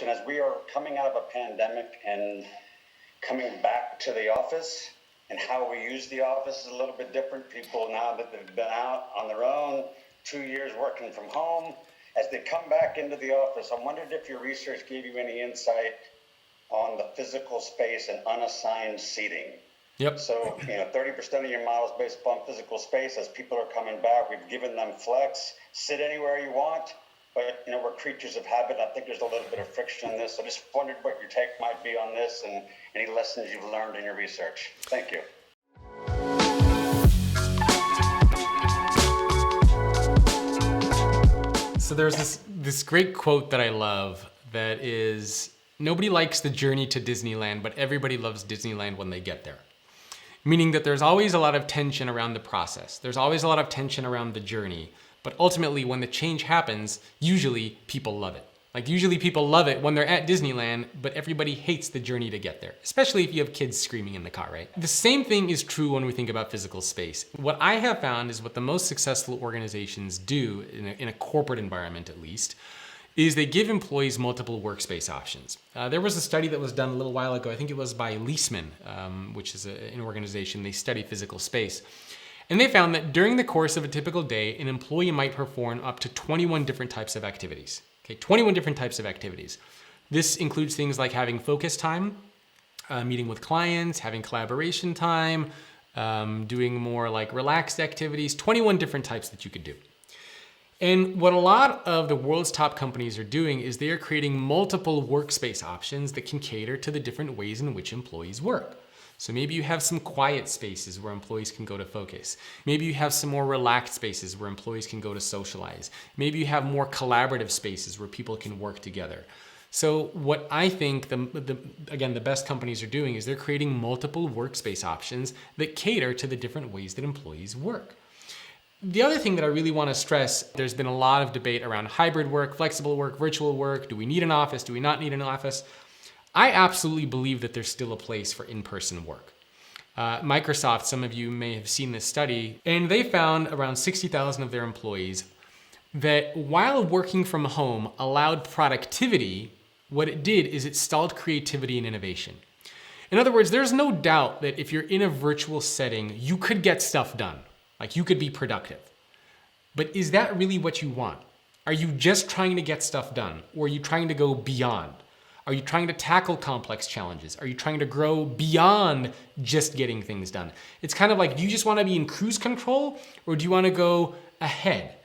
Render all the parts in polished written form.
question. As we are coming out of a pandemic and coming back to the office, and how we use the office is a little bit different. People, now that they've been out on their own, 2 years working from home, as they come back into the office, I wondered if your research gave you any insight on the physical space and unassigned seating. Yep. So, 30% of your model is based upon physical space. As people are coming back, we've given them flex, sit anywhere you want, but, we're creatures of habit. I think there's a little bit of friction in this. So I just wondered what your take might be on this and any lessons you've learned in your research. Thank you. So there's this great quote that I love that is, nobody likes the journey to Disneyland, but everybody loves Disneyland when they get there. Meaning that there's always a lot of tension around the process. There's always a lot of tension around the journey. But ultimately, when the change happens, usually people love it. Like usually people love it when they're at Disneyland, but everybody hates the journey to get there, especially if you have kids screaming in the car, right? The same thing is true when we think about physical space. What I have found is what the most successful organizations do, in a corporate environment at least, is they give employees multiple workspace options. There was a study that was done a little while ago, I think it was by Leisman, which is an organization, they study physical space. And they found that during the course of a typical day, an employee might perform up to 21 different types of activities. Okay, 21 different types of activities. This includes things like having focus time, meeting with clients, having collaboration time, doing more like relaxed activities, 21 different types that you could do. And what a lot of the world's top companies are doing is they are creating multiple workspace options that can cater to the different ways in which employees work. So maybe you have some quiet spaces where employees can go to focus. Maybe you have some more relaxed spaces where employees can go to socialize. Maybe you have more collaborative spaces where people can work together. So what I think the best companies are doing is they're creating multiple workspace options that cater to the different ways that employees work. The other thing that I really want to stress, there's been a lot of debate around hybrid work, flexible work, virtual work. Do we need an office? Do we not need an office? I absolutely believe that there's still a place for in-person work. Microsoft, some of you may have seen this study, and they found around 60,000 of their employees that while working from home allowed productivity, what it did is it stalled creativity and innovation. In other words, there's no doubt that if you're in a virtual setting, you could get stuff done. Like you could be productive. But is that really what you want? Are you just trying to get stuff done? Or are you trying to go beyond? Are you trying to tackle complex challenges? Are you trying to grow beyond just getting things done? It's kind of like, do you just want to be in cruise control or do you want to go ahead?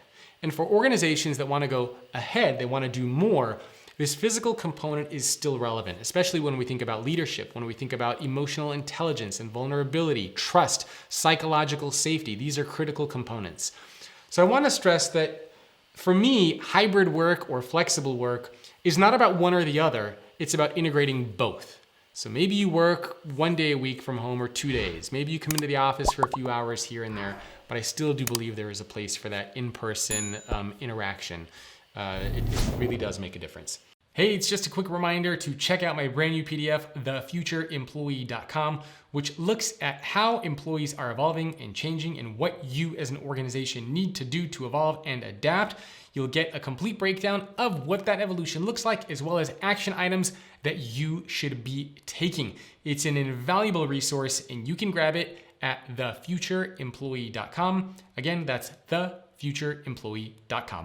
And for organizations that want to go ahead, they want to do more, this physical component is still relevant, especially when we think about leadership, when we think about emotional intelligence and vulnerability, trust, psychological safety. These are critical components. So I want to stress that for me, hybrid work or flexible work is not about one or the other. It's about integrating both. So maybe you work 1 day a week from home or 2 days. Maybe you come into the office for a few hours here and there, but I still do believe there is a place for that in-person interaction. It really does make a difference. Hey, it's just a quick reminder to check out my brand new PDF, thefutureemployee.com, which looks at how employees are evolving and changing and what you as an organization need to do to evolve and adapt. You'll get a complete breakdown of what that evolution looks like, as well as action items that you should be taking. It's an invaluable resource and you can grab it at thefutureemployee.com. Again, that's thefutureemployee.com.